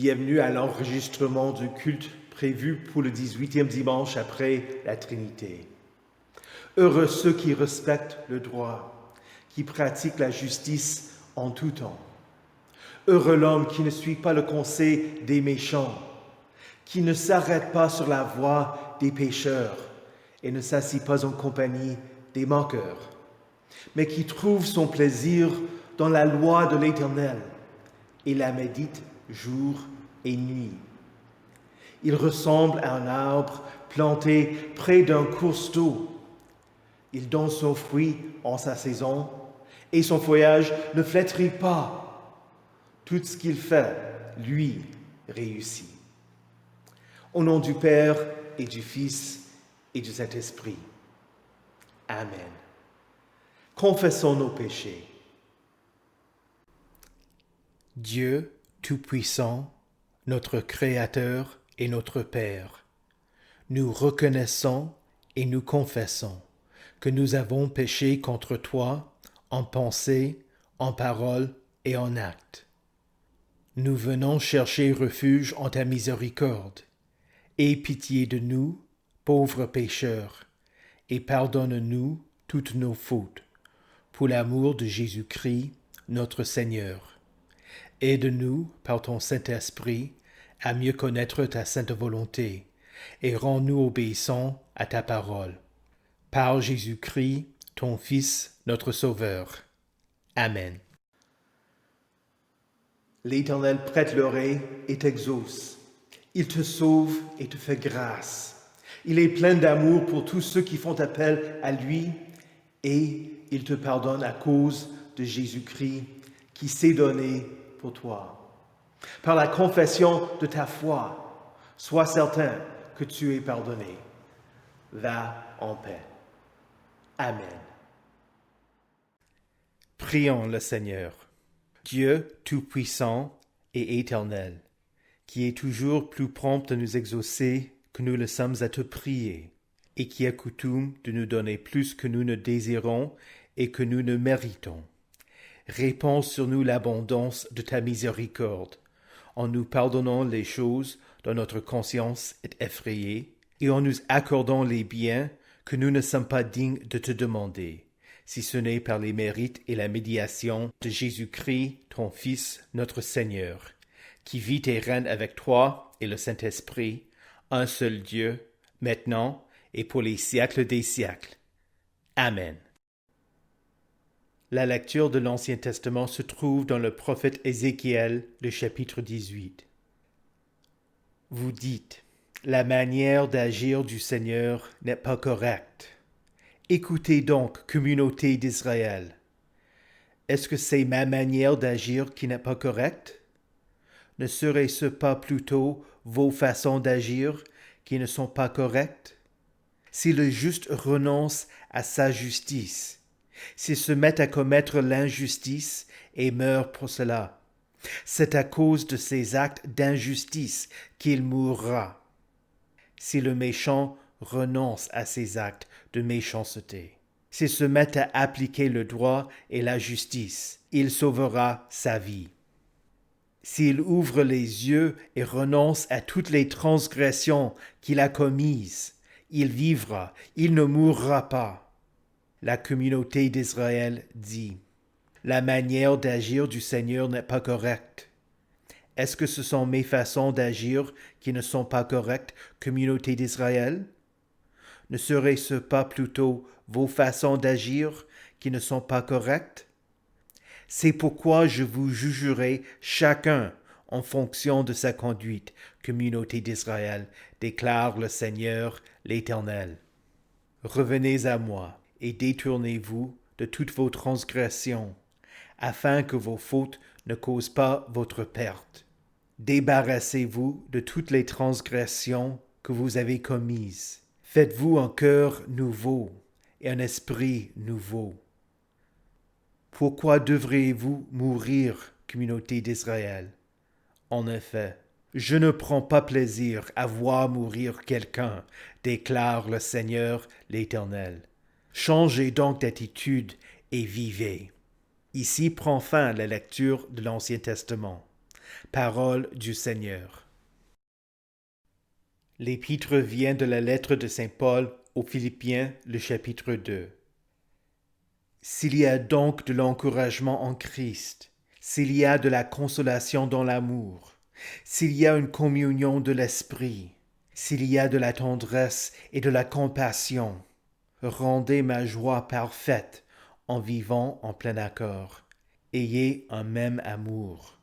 bienvenue à l'enregistrement du culte prévu pour le 18e dimanche après la Trinité. Heureux ceux qui respectent le droit, qui pratiquent la justice en tout temps. Heureux l'homme qui ne suit pas le conseil des méchants, qui ne s'arrête pas sur la voie des pécheurs et ne s'assied pas en compagnie des moqueurs, mais qui trouve son plaisir dans la loi de l'Éternel et la médite jour et nuit. Il ressemble à un arbre planté près d'un cours d'eau. Il donne son fruit en sa saison et son feuillage ne flétrit pas. Tout ce qu'il fait, lui, réussit. Au nom du Père et du Fils et du Saint-Esprit. Amen. Confessons nos péchés. Dieu Tout-Puissant, notre Créateur et notre Père, nous reconnaissons et nous confessons que nous avons péché contre toi en pensée, en parole et en acte. Nous venons chercher refuge en ta miséricorde. Aie pitié de nous, pauvres pécheurs, et pardonne-nous toutes nos fautes, pour l'amour de Jésus-Christ, notre Seigneur. Aide-nous, par ton Saint-Esprit, à mieux connaître ta sainte volonté, et rends-nous obéissants à ta parole. Par Jésus-Christ, ton Fils, notre Sauveur. Amen. L'Éternel prête l'oreille et t'exauce. Il te sauve et te fait grâce. Il est plein d'amour pour tous ceux qui font appel à lui et il te pardonne à cause de Jésus-Christ qui s'est donné pour toi. Par la confession de ta foi, sois certain que tu es pardonné. Va en paix. Amen. Prions le Seigneur. Dieu Tout-Puissant et Éternel, qui est toujours plus prompt à nous exaucer que nous le sommes à te prier, et qui a coutume de nous donner plus que nous ne désirons et que nous ne méritons. Répands sur nous l'abondance de ta miséricorde, en nous pardonnant les choses dont notre conscience est effrayée, et en nous accordant les biens que nous ne sommes pas dignes de te demander, si ce n'est par les mérites et la médiation de Jésus-Christ, ton Fils, notre Seigneur, qui vit et règne avec toi et le Saint-Esprit, un seul Dieu, maintenant et pour les siècles des siècles. Amen. La lecture de l'Ancien Testament se trouve dans le prophète Ézéchiel, le chapitre 18. Vous dites, la manière d'agir du Seigneur n'est pas correcte. Écoutez donc, communauté d'Israël. Est-ce que c'est ma manière d'agir qui n'est pas correcte? Ne serait-ce pas plutôt vos façons d'agir qui ne sont pas correctes? Si le juste renonce à sa justice, s'il se met à commettre l'injustice et meurt pour cela, c'est à cause de ses actes d'injustice qu'il mourra. Si le méchant renonce à ses actes de méchanceté, s'il se met à appliquer le droit et la justice, il sauvera sa vie. S'il ouvre les yeux et renonce à toutes les transgressions qu'il a commises, il vivra, il ne mourra pas. La communauté d'Israël dit, la manière d'agir du Seigneur n'est pas correcte. Est-ce que ce sont mes façons d'agir qui ne sont pas correctes, communauté d'Israël? Ne serait-ce pas plutôt vos façons d'agir qui ne sont pas correctes? C'est pourquoi je vous jugerai chacun en fonction de sa conduite, communauté d'Israël, déclare le Seigneur l'Éternel. Revenez à moi et détournez-vous de toutes vos transgressions, afin que vos fautes ne causent pas votre perte. Débarrassez-vous de toutes les transgressions que vous avez commises. Faites-vous un cœur nouveau et un esprit nouveau. Pourquoi devriez-vous mourir, communauté d'Israël? En effet, je ne prends pas plaisir à voir mourir quelqu'un, déclare le Seigneur l'Éternel. Changez donc d'attitude et vivez. Ici prend fin la lecture de l'Ancien Testament. Parole du Seigneur. L'épître vient de la lettre de Saint Paul aux Philippiens, le chapitre 2. S'il y a donc de l'encouragement en Christ, s'il y a de la consolation dans l'amour, s'il y a une communion de l'esprit, s'il y a de la tendresse et de la compassion, rendez ma joie parfaite en vivant en plein accord. Ayez un même amour,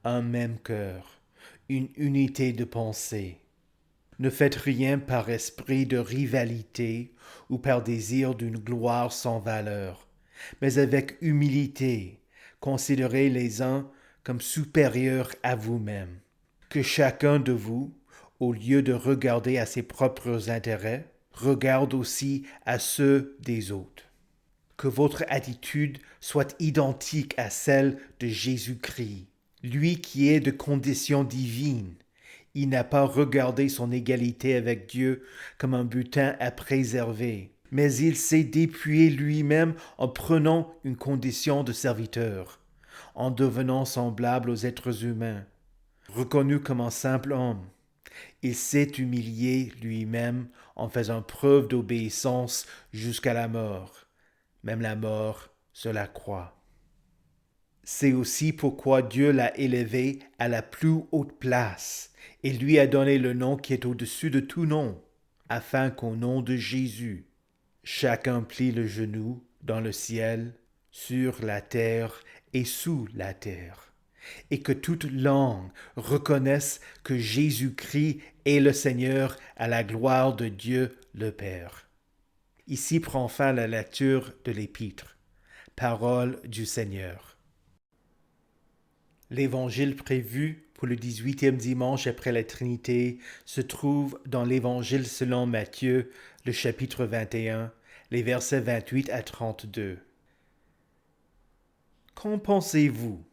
un même cœur, une unité de pensée. Ne faites rien par esprit de rivalité ou par désir d'une gloire sans valeur, mais avec humilité, considérez les uns comme supérieurs à vous-même. Que chacun de vous, au lieu de regarder à ses propres intérêts, regarde aussi à ceux des autres. Que votre attitude soit identique à celle de Jésus-Christ, lui qui est de condition divine. Il n'a pas regardé son égalité avec Dieu comme un butin à préserver, mais il s'est dépouillé lui-même en prenant une condition de serviteur, en devenant semblable aux êtres humains. Reconnu comme un simple homme, il s'est humilié lui-même en faisant preuve d'obéissance jusqu'à la mort, même la mort sur la croix. C'est aussi pourquoi Dieu l'a élevé à la plus haute place et lui a donné le nom qui est au-dessus de tout nom, afin qu'au nom de Jésus, chacun plie le genou dans le ciel, sur la terre et sous la terre, et que toute langue reconnaisse que Jésus-Christ est le Seigneur à la gloire de Dieu le Père. Ici prend fin la lecture de l'Épître. Parole du Seigneur. L'évangile prévu pour le 18e dimanche après la Trinité se trouve dans l'Évangile selon Matthieu, le chapitre 21, les versets 28 à 32. Qu'en pensez-vous?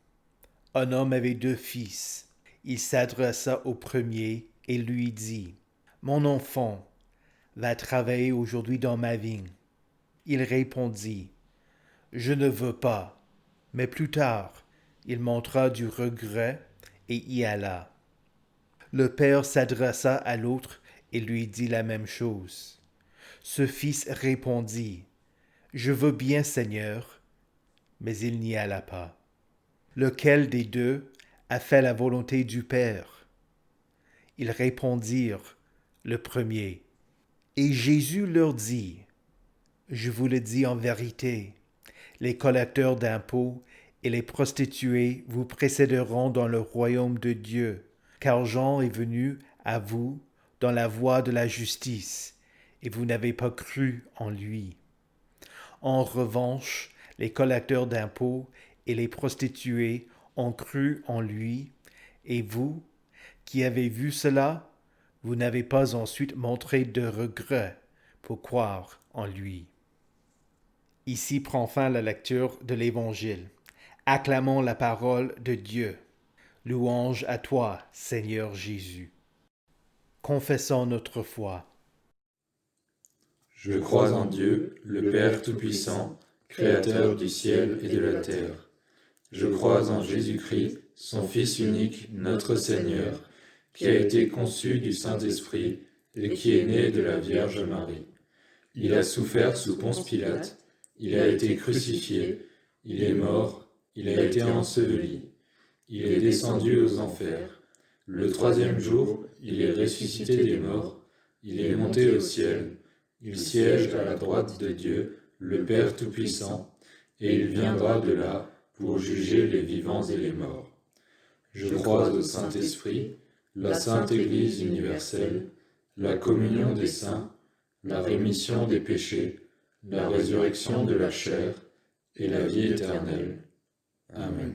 Un homme avait 2 fils. Il s'adressa au premier et lui dit, « Mon enfant, va travailler aujourd'hui dans ma vigne. » Il répondit, « Je ne veux pas. » Mais plus tard, il montra du regret et y alla. Le père s'adressa à l'autre et lui dit la même chose. Ce fils répondit, « Je veux bien, Seigneur. » Mais il n'y alla pas. Lequel des deux a fait la volonté du Père? Ils répondirent, le premier. Et Jésus leur dit, « Je vous le dis en vérité, les collecteurs d'impôts et les prostituées vous précéderont dans le royaume de Dieu, car Jean est venu à vous dans la voie de la justice, et vous n'avez pas cru en lui. En revanche, les collecteurs d'impôts et les prostituées ont cru en lui, et vous, qui avez vu cela, vous n'avez pas ensuite montré de regret pour croire en lui. » Ici prend fin la lecture de l'Évangile. Acclamons la parole de Dieu. Louange à toi, Seigneur Jésus. Confessons notre foi. Je crois en Dieu, le Père Tout-Puissant, Créateur du ciel et de la terre. Je crois en Jésus-Christ, son Fils unique, notre Seigneur, qui a été conçu du Saint-Esprit et qui est né de la Vierge Marie. Il a souffert sous Ponce Pilate, il a été crucifié, il est mort, il a été enseveli, il est descendu aux enfers. Le 3e jour, il est ressuscité des morts, il est monté au ciel, il siège à la droite de Dieu, le Père Tout-Puissant, et il viendra de là pour juger les vivants et les morts. Je crois au Saint-Esprit, la Sainte Église universelle, la communion des saints, la rémission des péchés, la résurrection de la chair et la vie éternelle. Amen.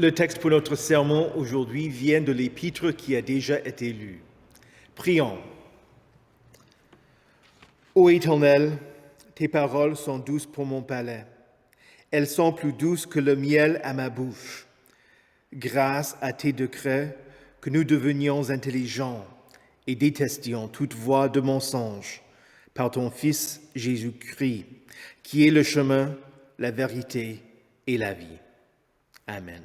Le texte pour notre sermon aujourd'hui vient de l'épître qui a déjà été lu. Prions. Ô Éternel, tes paroles sont douces pour mon palais. Elles sont plus douces que le miel à ma bouche. Grâce à tes décrets, que nous devenions intelligents et détestions toute voie de mensonge, par ton Fils Jésus-Christ, qui est le chemin, la vérité et la vie. Amen.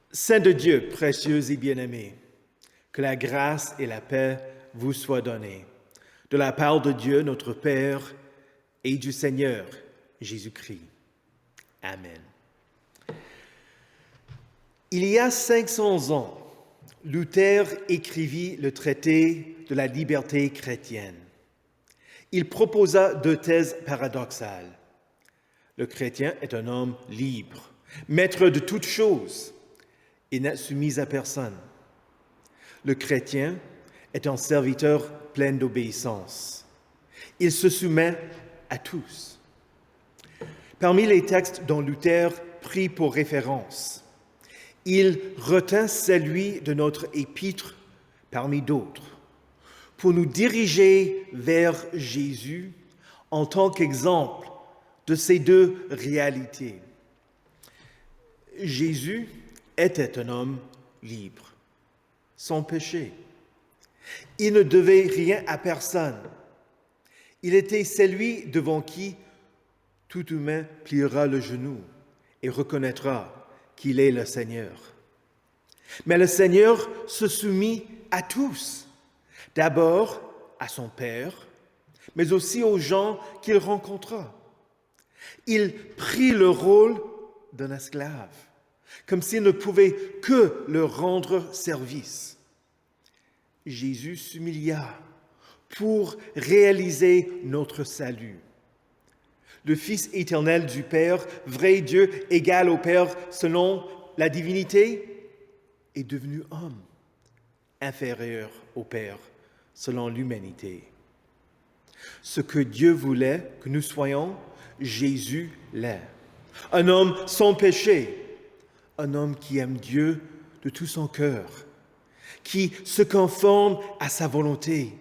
Saint de Dieu, précieux et bien-aimés, que la grâce et la paix vous soient données, de la part de Dieu notre Père et du Seigneur Jésus-Christ. Amen. Il y a 500 ans, Luther écrivit le traité de la liberté chrétienne. Il proposa 2 thèses paradoxales. Le chrétien est un homme libre, maître de toutes choses et n'est soumis à personne. Le chrétien est un serviteur plein d'obéissance. Il se soumet à tous. Parmi les textes dont Luther prit pour référence, il retint celui de notre épître parmi d'autres, pour nous diriger vers Jésus en tant qu'exemple de ces 2 réalités. Jésus était un homme libre, sans péché. Il ne devait rien à personne. Il était celui devant qui tout humain pliera le genou et reconnaîtra qu'il est le Seigneur. Mais le Seigneur se soumit à tous, d'abord à son Père, mais aussi aux gens qu'il rencontra. Il prit le rôle d'un esclave, comme s'il ne pouvait que leur rendre service. Jésus s'humilia pour réaliser notre salut. Le Fils éternel du Père, vrai Dieu, égal au Père selon la divinité, est devenu homme, inférieur au Père selon l'humanité. Ce que Dieu voulait que nous soyons, Jésus l'est. Un homme sans péché, un homme qui aime Dieu de tout son cœur, qui se conforme à sa volonté,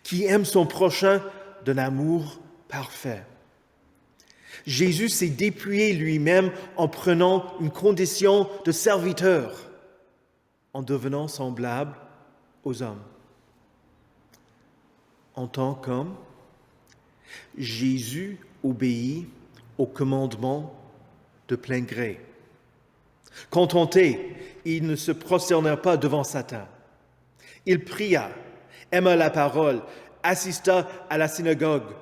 qui aime son prochain d'un amour parfait. Jésus s'est dépouillé lui-même en prenant une condition de serviteur, en devenant semblable aux hommes. En tant qu'homme, Jésus obéit au commandement de plein gré. Quand tenté, il ne se prosterna pas devant Satan. Il pria, aima la parole, assista à la synagogue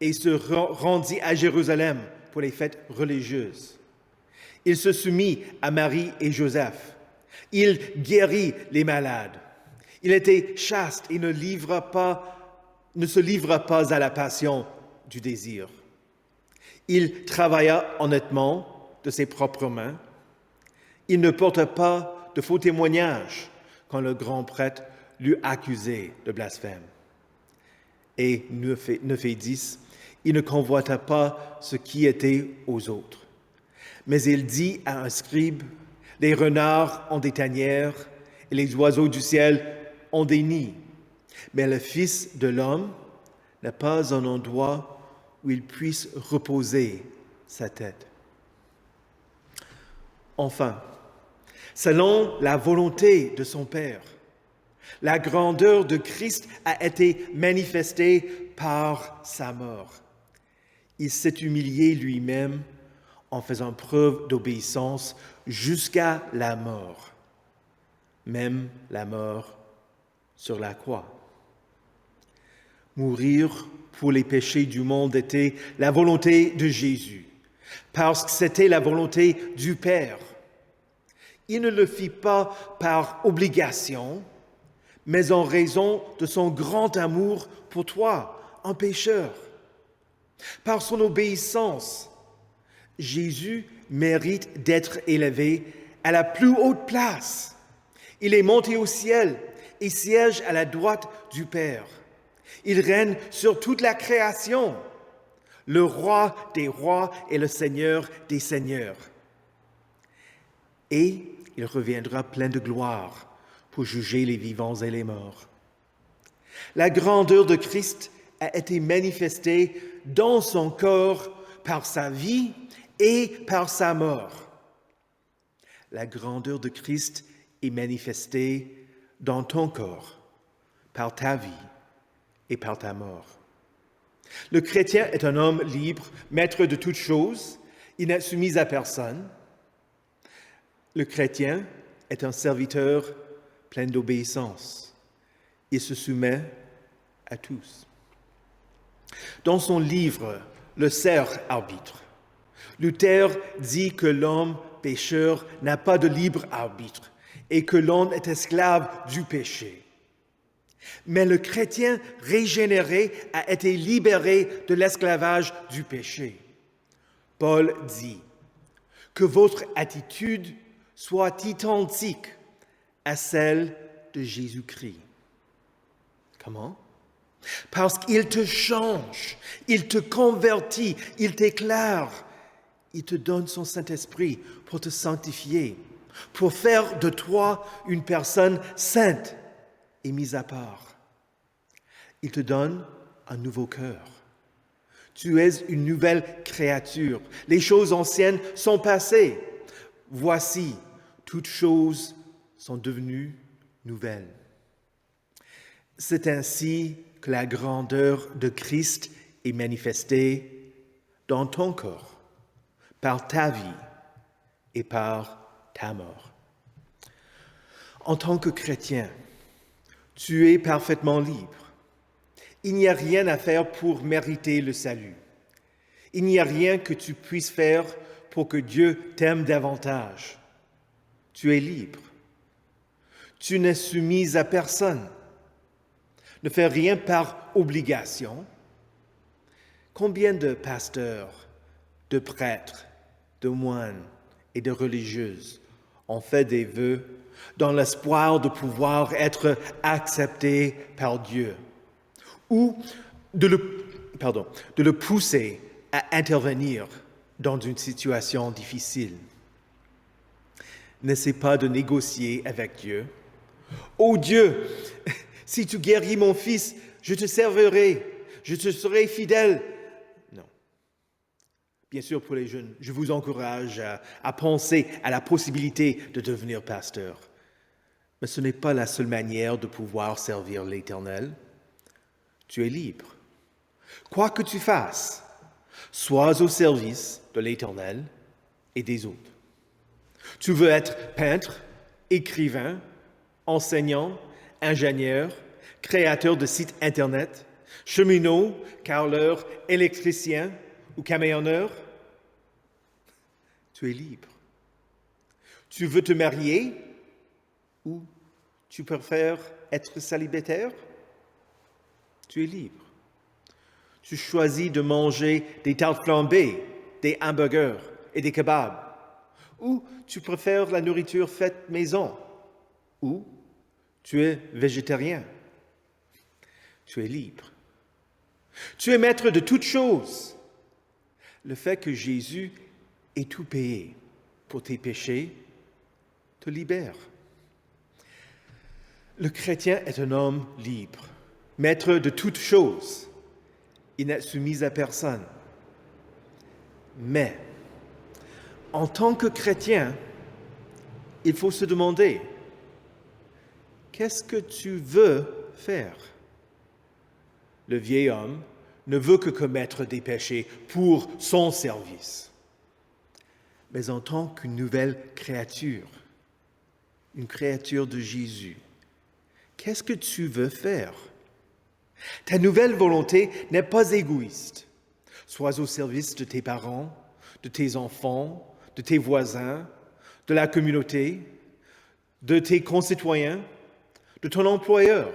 et se rendit à Jérusalem pour les fêtes religieuses. Il se soumit à Marie et Joseph. Il guérit les malades. Il était chaste et ne se livra pas à la passion du désir. Il travailla honnêtement de ses propres mains. Il ne porta pas de faux témoignages quand le grand prêtre l'eut accusé de blasphème. Et 9:10, il ne convoita pas ce qui était aux autres. Mais il dit à un scribe, les renards ont des tanières et les oiseaux du ciel ont des nids. Mais le Fils de l'homme n'a pas un endroit où il puisse reposer sa tête. Enfin, selon la volonté de son Père, la grandeur de Christ a été manifestée par sa mort. Il s'est humilié lui-même en faisant preuve d'obéissance jusqu'à la mort, même la mort sur la croix. Mourir pour les péchés du monde était la volonté de Jésus, parce que c'était la volonté du Père. Il ne le fit pas par obligation, mais en raison de son grand amour pour toi, un pécheur. Par son obéissance, Jésus mérite d'être élevé à la plus haute place. Il est monté au ciel et siège à la droite du Père. Il règne sur toute la création, le roi des rois et le seigneur des seigneurs. et il reviendra plein de gloire pour juger les vivants et les morts. La grandeur de Christ a été manifestée dans son corps par sa vie et par sa mort. La grandeur de Christ est manifestée dans ton corps, par ta vie et par ta mort. Le chrétien est un homme libre, maître de toutes choses, il n'est soumis à personne. Le chrétien est un serviteur plein d'obéissance. Il se soumet à tous. Dans son livre « Le serf arbitre », Luther dit que l'homme pécheur n'a pas de libre arbitre et que l'homme est esclave du péché. Mais le chrétien régénéré a été libéré de l'esclavage du péché. Paul dit que votre attitude soit identique à celle de Jésus-Christ. Comment? Parce qu'il te change, il te convertit, il t'éclaire, il te donne son Saint-Esprit pour te sanctifier, pour faire de toi une personne sainte et mise à part. Il te donne un nouveau cœur. Tu es une nouvelle créature. Les choses anciennes sont passées. Voici, toutes choses sont devenues nouvelles. C'est ainsi que la grandeur de Christ est manifestée dans ton corps, par ta vie et par ta mort. En tant que chrétien, tu es parfaitement libre. Il n'y a rien à faire pour mériter le salut. Il n'y a rien que tu puisses faire pour que Dieu t'aime davantage. Tu es libre. Tu n'es soumise à personne. Ne fais rien par obligation. Combien de pasteurs, de prêtres, de moines et de religieuses ont fait des vœux dans l'espoir de pouvoir être acceptés par Dieu ou de le pousser à intervenir dans une situation difficile. N'essaie pas de négocier avec Dieu. « Oh Dieu, si tu guéris mon fils, je te servirai, je te serai fidèle. » Non. Bien sûr, pour les jeunes, je vous encourage à penser à la possibilité de devenir pasteur. Mais ce n'est pas la seule manière de pouvoir servir l'Éternel. Tu es libre. Quoi que tu fasses, sois au service de l'Éternel et des autres. Tu veux être peintre, écrivain, enseignant, ingénieur, créateur de sites Internet, cheminot, carreleur, électricien ou camionneur? Tu es libre. Tu veux te marier ou tu préfères être célibataire? Tu es libre. Tu choisis de manger des tartes flambées, des hamburgers et des kebabs. Ou tu préfères la nourriture faite maison. Ou tu es végétarien. Tu es libre. Tu es maître de toutes choses. Le fait que Jésus ait tout payé pour tes péchés te libère. Le chrétien est un homme libre, maître de toutes choses. Il n'est soumis à personne. Mais, en tant que chrétien, il faut se demander, qu'est-ce que tu veux faire? Le vieil homme ne veut que commettre des péchés pour son service. Mais en tant qu'une nouvelle créature, une créature de Jésus, qu'est-ce que tu veux faire? Ta nouvelle volonté n'est pas égoïste. Sois au service de tes parents, de tes enfants, de tes voisins, de la communauté, de tes concitoyens, de ton employeur,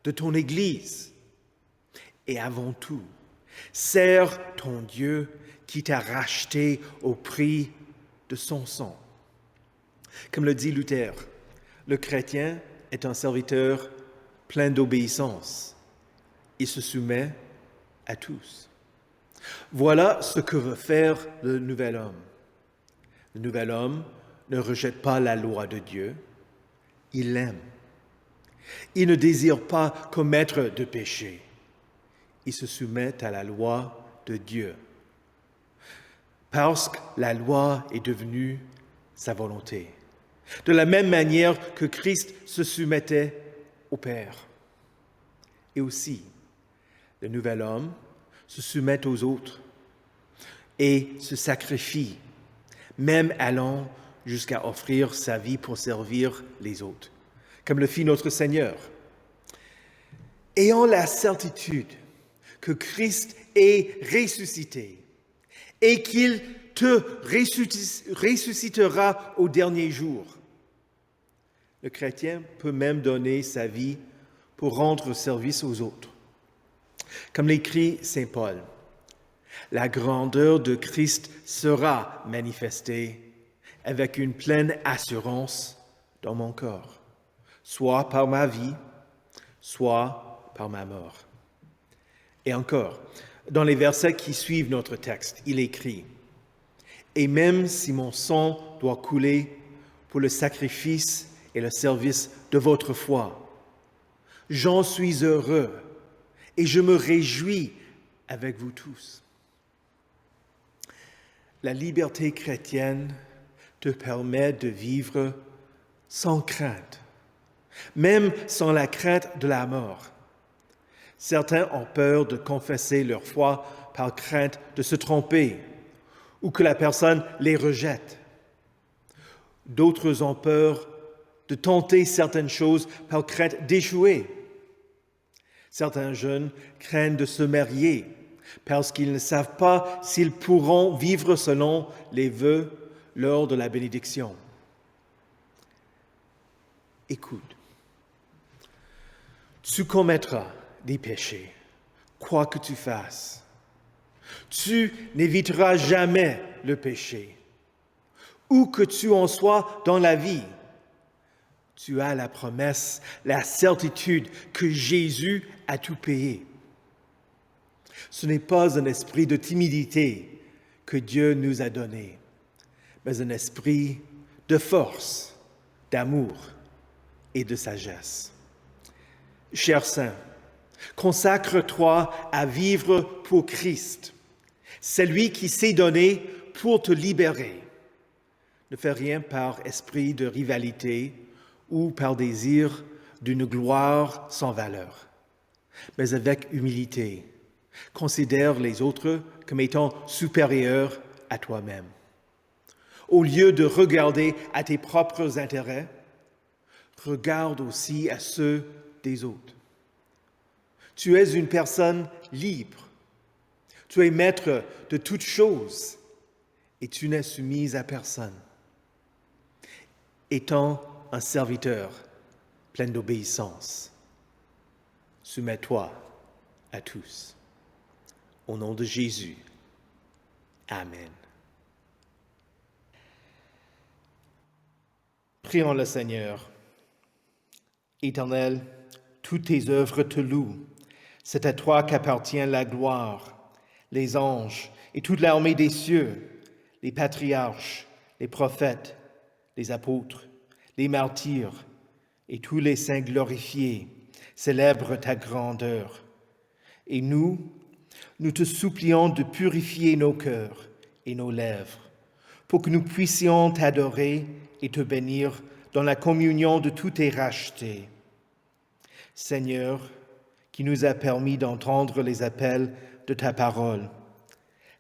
de ton Église. Et avant tout, sers ton Dieu qui t'a racheté au prix de son sang. Comme le dit Luther, le chrétien est un serviteur plein d'obéissance. Il se soumet à tous. Voilà ce que veut faire le nouvel homme. Le nouvel homme ne rejette pas la loi de Dieu, il l'aime. Il ne désire pas commettre de péché. Il se soumet à la loi de Dieu. Parce que la loi est devenue sa volonté. De la même manière que Christ se soumettait au Père. Et aussi, le nouvel homme se soumet aux autres et se sacrifie, même allant jusqu'à offrir sa vie pour servir les autres, comme le fit notre Seigneur. Ayant la certitude que Christ est ressuscité et qu'il te ressuscitera au dernier jour, le chrétien peut même donner sa vie pour rendre service aux autres. Comme l'écrit Saint Paul, la grandeur de Christ sera manifestée avec une pleine assurance dans mon corps, soit par ma vie, soit par ma mort. Et encore, dans les versets qui suivent notre texte, il écrit « Et même si mon sang doit couler pour le sacrifice et le service de votre foi, j'en suis heureux et je me réjouis avec vous tous. » La liberté chrétienne te permet de vivre sans crainte, même sans la crainte de la mort. Certains ont peur de confesser leur foi par crainte de se tromper ou que la personne les rejette. D'autres ont peur de tenter certaines choses par crainte d'échouer. Certains jeunes craignent de se marier parce qu'ils ne savent pas s'ils pourront vivre selon les vœux lors de la bénédiction. Écoute, tu commettras des péchés, quoi que tu fasses. Tu n'éviteras jamais le péché. Où que tu en sois dans la vie, tu as la promesse, la certitude que Jésus a tout payé. Ce n'est pas un esprit de timidité que Dieu nous a donné, mais un esprit de force, d'amour et de sagesse. Cher saint, consacre-toi à vivre pour Christ, celui qui s'est donné pour te libérer. Ne fais rien par esprit de rivalité ou par désir d'une gloire sans valeur, mais avec humilité. Considère les autres comme étant supérieurs à toi-même. Au lieu de regarder à tes propres intérêts, regarde aussi à ceux des autres. Tu es une personne libre. Tu es maître de toutes choses et tu n'es soumise à personne. Étant un serviteur plein d'obéissance, soumets-toi à tous. Au nom de Jésus. Amen. Prions le Seigneur. Éternel, toutes tes œuvres te louent. C'est à toi qu'appartient la gloire, les anges et toute l'armée des cieux, les patriarches, les prophètes, les apôtres, les martyrs et tous les saints glorifiés célèbrent ta grandeur. Et nous te supplions de purifier nos cœurs et nos lèvres pour que nous puissions t'adorer et te bénir dans la communion de tous tes rachetés. Seigneur, qui nous a permis d'entendre les appels de ta parole,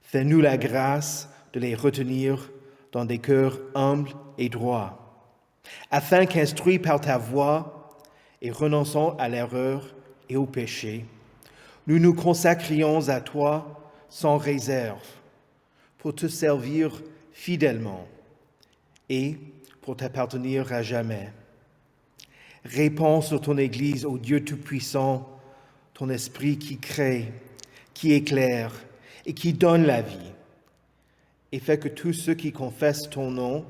fais-nous la grâce de les retenir dans des cœurs humbles et droits, afin qu'instruits par ta voix et renonçant à l'erreur et au péché, nous nous consacrions à toi sans réserve pour te servir fidèlement et pour t'appartenir à jamais. Répands sur ton Église, ô Dieu Tout-Puissant, ton esprit qui crée, qui éclaire et qui donne la vie, et fais que tous ceux qui confessent ton nom,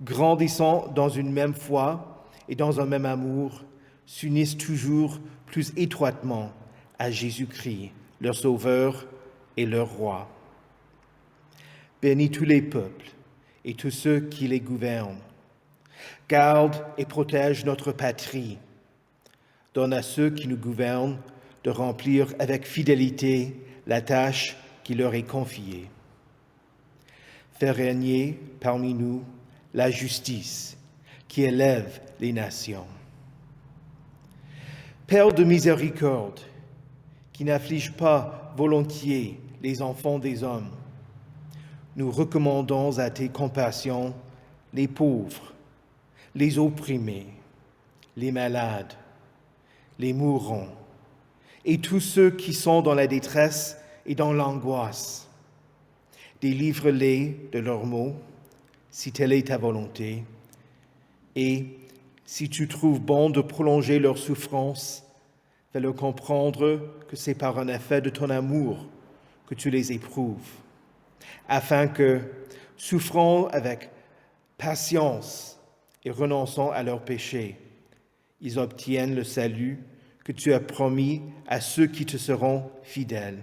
grandissant dans une même foi et dans un même amour, s'unissent toujours plus étroitement à Jésus-Christ, leur Sauveur et leur Roi. Bénis tous les peuples et tous ceux qui les gouvernent. Garde et protège notre patrie. Donne à ceux qui nous gouvernent de remplir avec fidélité la tâche qui leur est confiée. Fais régner parmi nous la justice qui élève les nations. Père de miséricorde, qui n'afflige pas volontiers les enfants des hommes, nous recommandons à tes compassions les pauvres, les opprimés, les malades, les mourants, et tous ceux qui sont dans la détresse et dans l'angoisse. Délivre-les de leurs maux, si telle est ta volonté, et si tu trouves bon de prolonger leur souffrance, fais-leur comprendre que c'est par un effet de ton amour que tu les éprouves, afin que, souffrant avec patience et renonçant à leurs péchés, ils obtiennent le salut que tu as promis à ceux qui te seront fidèles.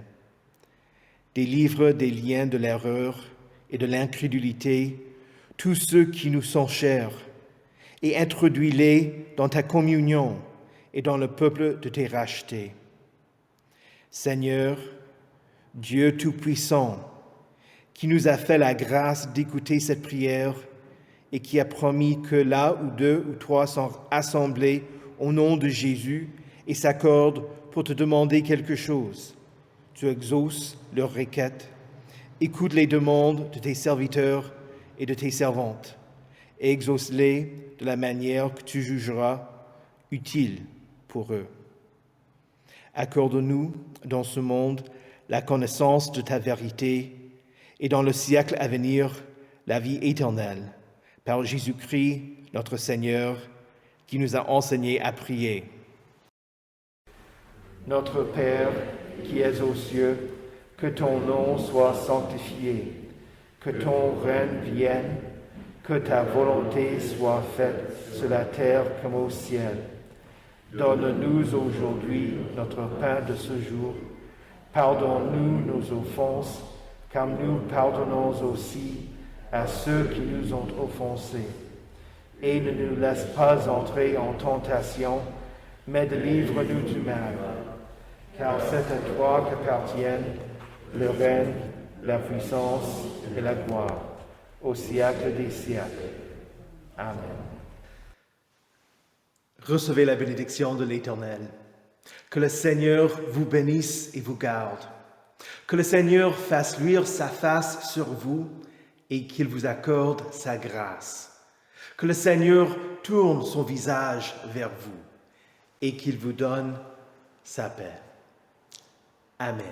Délivre des liens de l'erreur et de l'incrédulité tous ceux qui nous sont chers, et introduis-les dans ta communion et dans le peuple de tes rachetés. Seigneur, Dieu Tout-Puissant, qui nous a fait la grâce d'écouter cette prière et qui a promis que là où 2 ou 3 sont assemblés au nom de Jésus et s'accordent pour te demander quelque chose, tu exauces leurs requêtes, écoute les demandes de tes serviteurs et de tes servantes, et exauce-les de la manière que tu jugeras utile pour eux. Accorde-nous dans ce monde la connaissance de ta vérité et dans le siècle à venir la vie éternelle, par Jésus-Christ notre Seigneur, qui nous a enseigné à prier. Notre Père, qui es aux cieux, que ton nom soit sanctifié, que ton règne vienne, que ta volonté soit faite sur la terre comme au ciel. Donne-nous aujourd'hui notre pain de ce jour. Pardonne-nous nos offenses, comme nous pardonnons aussi à ceux qui nous ont offensés. Et ne nous laisse pas entrer en tentation, mais délivre-nous du mal. Car c'est à toi qu'appartiennent le règne, la puissance et la gloire, au siècle des siècles. Amen. Recevez la bénédiction de l'Éternel. Que le Seigneur vous bénisse et vous garde. Que le Seigneur fasse luire sa face sur vous et qu'il vous accorde sa grâce. Que le Seigneur tourne son visage vers vous et qu'il vous donne sa paix. Amen.